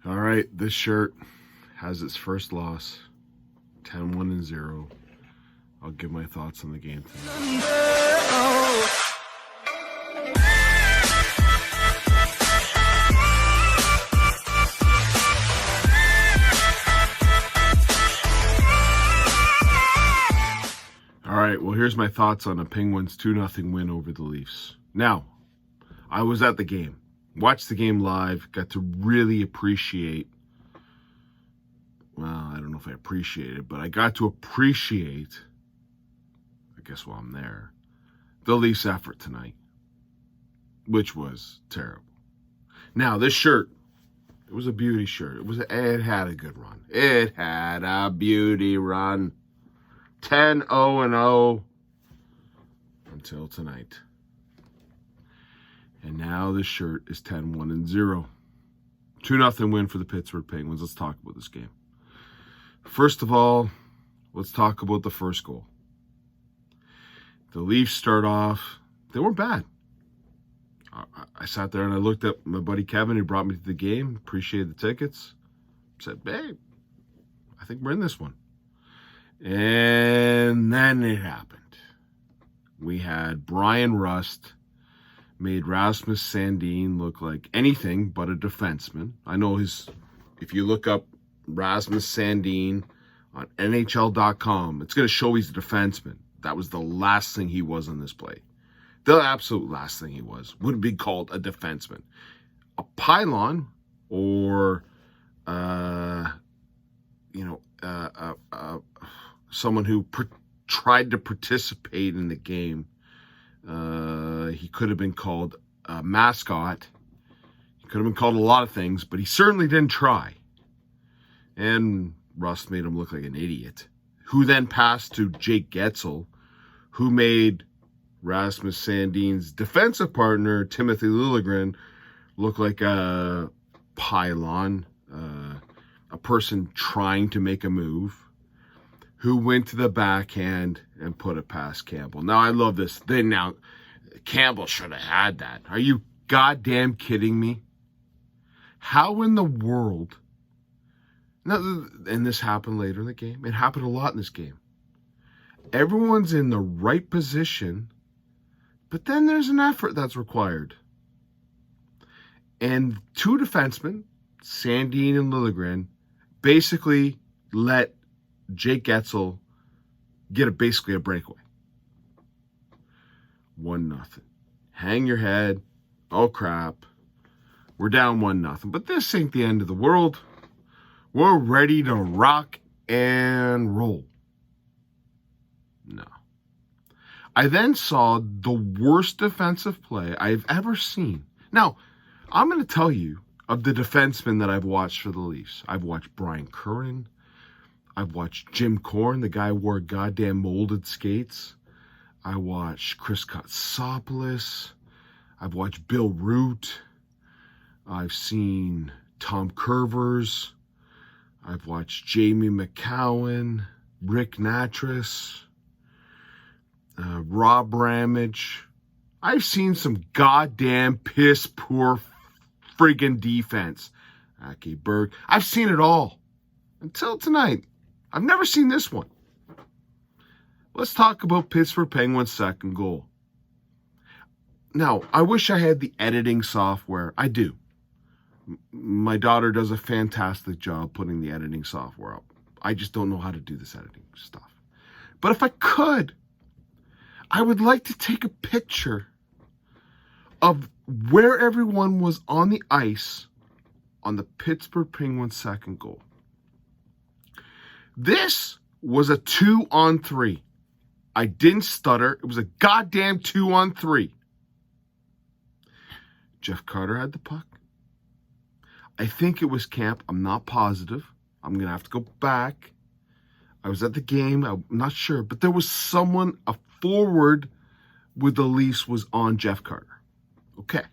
All right, this shirt has its first loss, 10-1-0. I'll give my thoughts on the game tonight. All right, well, here's my thoughts on the Penguins' 2-0 win over the Leafs. Now, I was at the game, watched the game live, got to really appreciate, well, I don't know if I appreciate it, but I got to appreciate, I guess while I'm there, the Leafs' effort tonight, which was terrible. Now, this shirt, it was a beauty shirt. It had a good run. It had a beauty run. 10-0-0 until tonight. And now this shirt is 10-1-0. 2-0 win for the Pittsburgh Penguins. Let's talk about this game. First of all, let's talk about the first goal. The Leafs start off, they weren't bad. I sat there and I looked at my buddy Kevin who brought me to the game, appreciated the tickets, said, "Babe, I think we're in this one." And then it happened. We had Brian Rust made Rasmus Sandin look like anything but a defenseman. I know if you look up Rasmus Sandin on NHL.com, it's going to show he's a defenseman. That was the last thing he was on this play. The absolute last thing he was would be called a defenseman. A pylon or, someone who tried to participate in the game. He could have been called a mascot. He could have been called a lot of things, but he certainly didn't try. And Rust made him look like an idiot, who then passed to Jake Guentzel, who made Rasmus Sandin's defensive partner, Timothy Liljegren, look like a pylon, a person trying to make a move, who went to the backhand and put it past Campbell. Now, I love this. Now, Campbell should have had that. Are you goddamn kidding me? How in the world? Now, and this happened later in the game. It happened a lot in this game. Everyone's in the right position, but then there's an effort that's required. And two defensemen, Sandin and Liljegren, basically let Jake Guentzel get basically a breakaway. 1-0. Hang your head. Oh, crap. We're down 1-0. But this ain't the end of the world. We're ready to rock and roll. No. I then saw the worst defensive play I've ever seen. Now, I'm going to tell you of the defensemen that I've watched for the Leafs. I've watched Brian Curran. I've watched Jim Korn, the guy who wore goddamn molded skates. I watched Chris Kotsopoulos. I've watched Bill Root. I've seen Tom Curvers. I've watched Jamie McCowan, Rick Natras, Rob Ramage. I've seen some goddamn piss poor friggin' defense. Aki Berg. I've seen it all. Until tonight. I've never seen this one. Let's talk about Pittsburgh Penguins' second goal. Now, I wish I had the editing software. I do. My daughter does a fantastic job putting the editing software up. I just don't know how to do this editing stuff. But if I could, I would like to take a picture of where everyone was on the ice on the Pittsburgh Penguins' second goal. This was a 2-on-3. I didn't stutter. It was a goddamn 2-on-3. Jeff Carter had the puck. I think it was Camp. I'm not positive. I'm going to have to go back. I was at the game. I'm not sure. But there was someone, a forward with the Leafs was on Jeff Carter. Okay.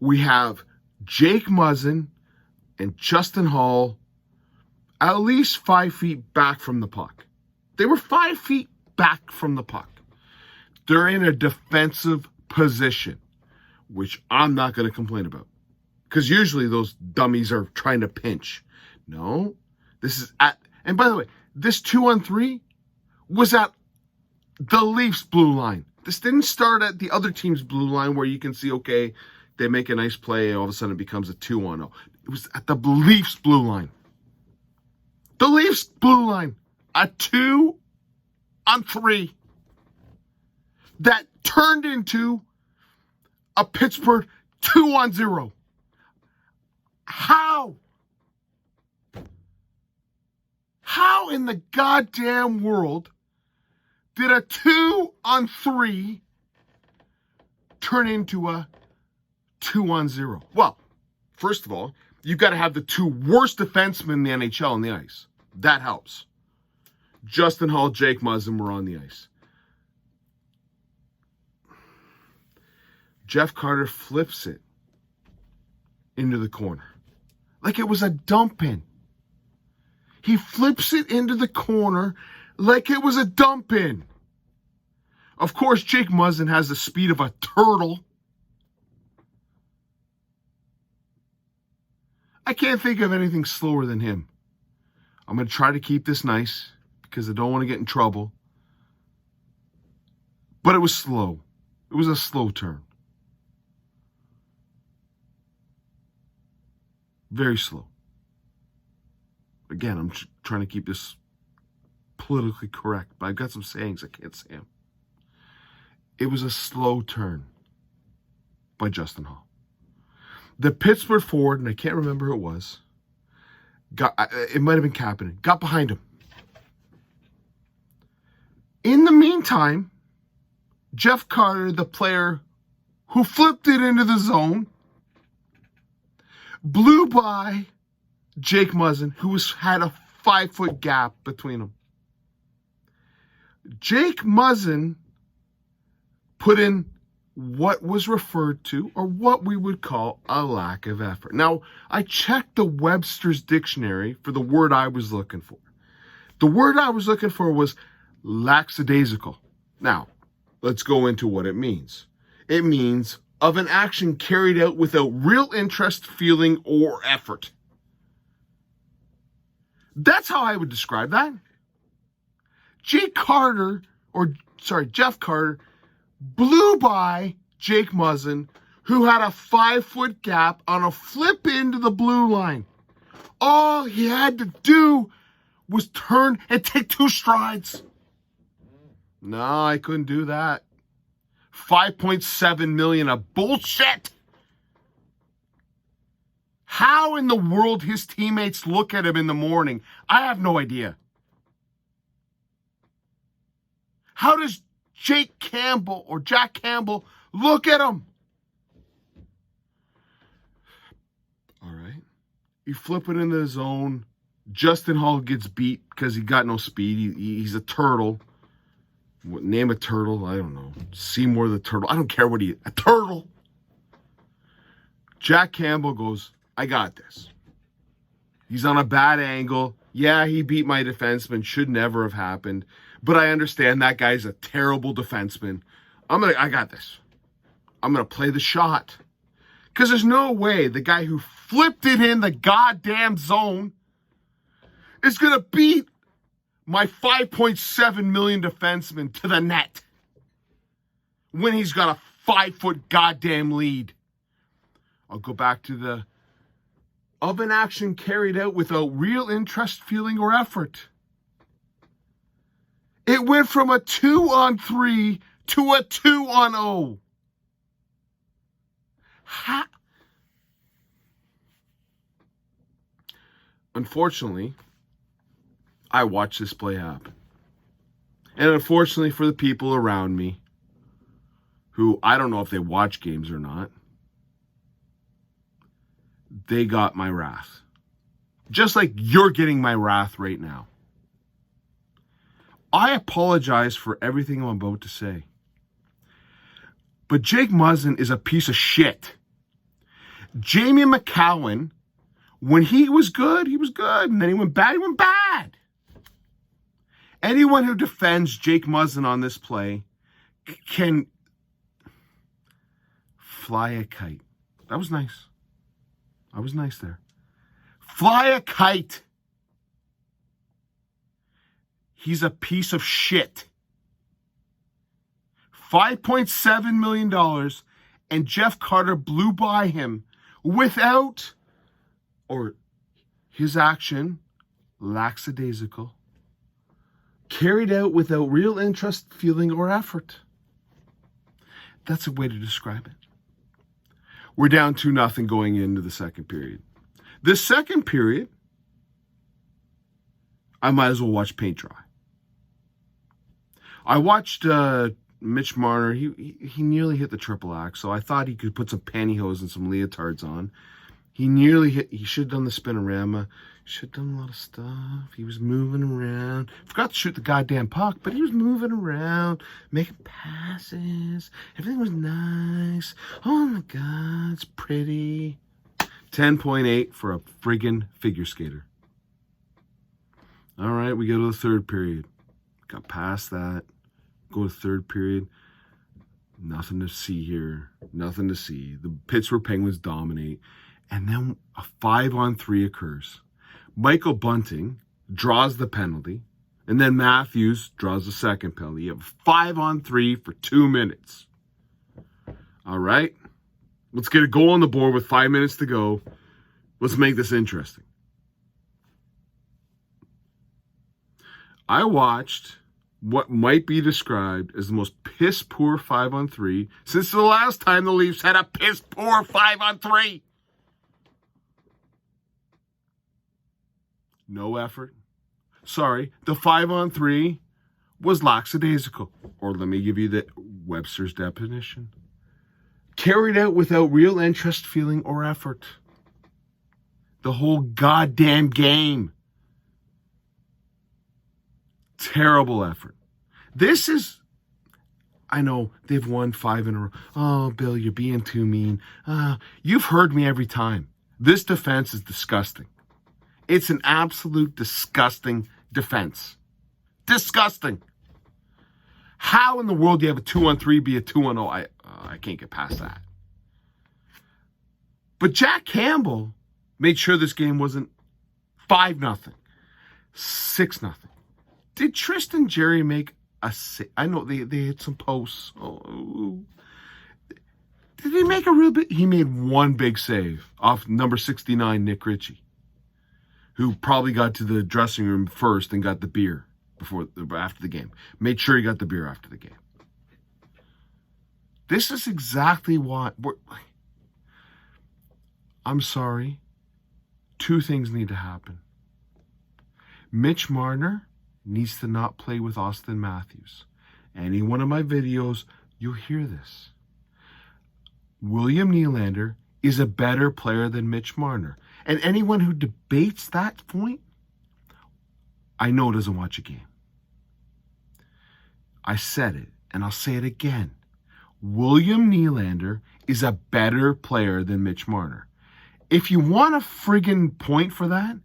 We have Jake Muzzin and Justin Hall at least 5 feet back from the puck. They were 5 feet back from the puck. They're in a defensive position, which I'm not going to complain about. Because usually those dummies are trying to pinch. No, this is at, and by the way, this 2-on-3 was at the Leafs blue line. This didn't start at the other team's blue line where you can see, okay, they make a nice play, and all of a sudden it becomes a 2-on-0. It was at the Leafs blue line. The Leafs blue line, a 2-on-3 that turned into a Pittsburgh 2-on-0. How? How in the goddamn world did a 2-on-3 turn into a 2-on-0? Well, first of all, you've got to have the two worst defensemen in the NHL on the ice. That helps. Justin Holl, Jake Muzzin were on the ice. Jeff Carter flips it into the corner like it was a dump in. He flips it into the corner like it was a dump in. Of course, Jake Muzzin has the speed of a turtle. I can't think of anything slower than him. I'm going to try to keep this nice because I don't want to get in trouble. But it was slow. It was a slow turn. Very slow. Again, I'm trying to keep this politically correct, but I've got some sayings I can't say them. It was a slow turn by Justin Holl. The Pittsburgh forward, and I can't remember who it was, it might have been Kapanen, got behind him. In the meantime, Jeff Carter, the player who flipped it into the zone, blew by Jake Muzzin, who had a 5-foot gap between them. Jake Muzzin put in what was referred to, or what we would call, a lack of effort. Now, I checked the Webster's dictionary for the word I was looking for. The word I was looking for was lackadaisical. Now, let's go into what it means. It means of an action carried out without real interest, feeling, or effort. That's how I would describe that. Jeff Carter blew by Jake Muzzin, who had a 5-foot gap on a flip into the blue line. All he had to do was turn and take 2 strides. No, I couldn't do that. $5.7 million of bullshit. How in the world his teammates look at him in the morning, I have no idea. How does Jack Campbell look at him? All right. You flip it into the zone. Justin Holl gets beat because he got no speed. He's a turtle. Name a turtle. I don't know. Seymour the turtle. I don't care what a turtle. Jack Campbell goes, I got this. He's on a bad angle. Yeah, he beat my defenseman. Should never have happened. But I understand that guy's a terrible defenseman. I got this. I'm going to play the shot. Because there's no way the guy who flipped it in the goddamn zone is going to beat my $5.7 million defenseman to the net when he's got a 5-foot goddamn lead. I'll go back to of an action carried out without real interest, feeling, or effort. It went from a 2-on-3 to a 2-on-0. Unfortunately, I watched this play happen. And unfortunately for the people around me, who I don't know if they watch games or not, they got my wrath. Just like you're getting my wrath right now. I apologize for everything I'm about to say. But Jake Muzzin is a piece of shit. Jamie McCowan, when he was good, he was good. And then he went bad, he went bad. Anyone who defends Jake Muzzin on this play can fly a kite. That was nice. I was nice there. Fly a kite. He's a piece of shit. $5.7 million, and Jeff Carter blew by him without, or his action, lackadaisical, carried out without real interest, feeling, or effort. That's a way to describe it. We're down 2-0 going into the second period. The second period, I might as well watch paint dry. I watched Mitch Marner. He nearly hit the triple axe, so I thought he could put some pantyhose and some leotards on. He should have done the spinorama. Should have done a lot of stuff. He was moving around. Forgot to shoot the goddamn puck, but he was moving around, making passes. Everything was nice. Oh my God, it's pretty. 10.8 for a friggin' figure skater. All right, we go to the third period. Got past that. Go to third period. Nothing to see here. Nothing to see. The Pittsburgh Penguins dominate. And then a 5-on-3 occurs. Michael Bunting draws the penalty. And then Matthews draws the second penalty. You have a 5-on-3 for 2 minutes. All right. Let's get a goal on the board with 5 minutes to go. Let's make this interesting. I watched what might be described as the most piss-poor 5-on-3 since the last time the Leafs had a piss-poor 5-on-3. No effort. Sorry, the 5-on-3 was lackadaisical. Or let me give you the Webster's definition. Carried out without real interest, feeling, or effort. The whole goddamn game. Terrible effort. This is, I know they've won 5 in a row. Oh, Bill, you're being too mean. You've heard me every time. This defense is disgusting. It's an absolute disgusting defense. Disgusting. How in the world do you have a 2-on-3 be a 2-on-0? I can't get past that. But Jack Campbell made sure this game wasn't 5-0, 6-0. Did Tristan Jarry make a save? I know they hit some posts. Oh. Did he make a real big? He made one big save off number 69, Nick Ritchie, who probably got to the dressing room first and got the beer after the game. Made sure he got the beer after the game. This is exactly what I'm sorry. 2 things need to happen. Mitch Marner needs to not play with Auston Matthews. Any one of my videos, you'll hear this. William Nylander is a better player than Mitch Marner. And anyone who debates that point, I know doesn't watch a game. I said it, and I'll say it again. William Nylander is a better player than Mitch Marner. If you want a friggin' point for that,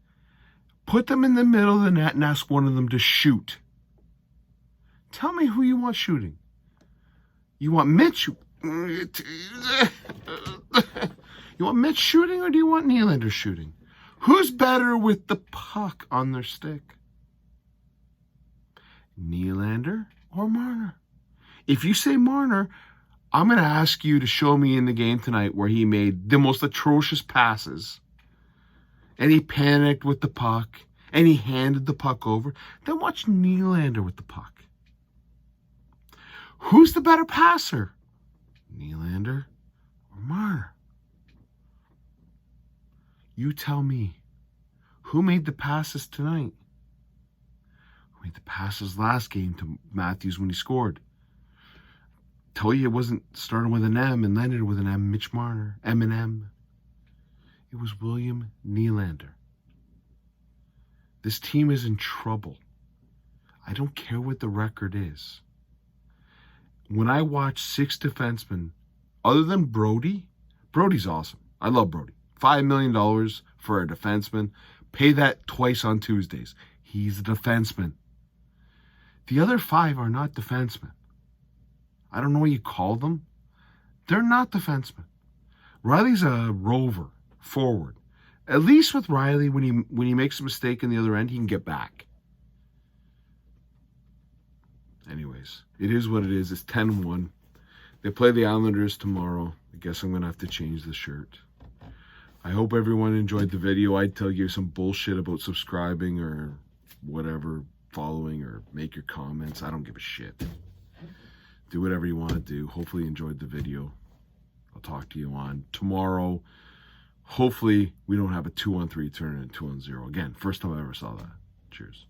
put them in the middle of the net and ask one of them to shoot. Tell me who you want shooting. You want Mitch? You want Mitch shooting, or do you want Nylander shooting? Who's better with the puck on their stick? Nylander or Marner? If you say Marner, I'm going to ask you to show me in the game tonight where he made the most atrocious passes and he panicked with the puck and he handed the puck over. Then watch Nylander with the puck. Who's the better passer? Nylander or Marner? You tell me. Who made the passes tonight? Who made the passes last game to Matthews when he scored? Tell you it wasn't starting with an M and ended with an M. Mitch Marner, M&M. It was William Nylander. This team is in trouble. I don't care what the record is. When I watch 6 defensemen, other than Brody, Brody's awesome. I love Brody. $5 million for a defenseman. Pay that twice on Tuesdays. He's a defenseman. The other 5 are not defensemen. I don't know what you call them. They're not defensemen. Riley's a rover, forward. At least with Riley, when he makes a mistake in the other end, he can get back. Anyways, it is what it is. It's 10-1. They play the Islanders tomorrow. I guess I'm going to have to change the shirt. I hope everyone enjoyed the video. I'd tell you some bullshit about subscribing or whatever, following or make your comments. I don't give a shit. Do whatever you want to do. Hopefully you enjoyed the video. I'll talk to you on tomorrow. Hopefully we don't have a 2-on-3 turn and 2-on-0. Again, first time I ever saw that. Cheers.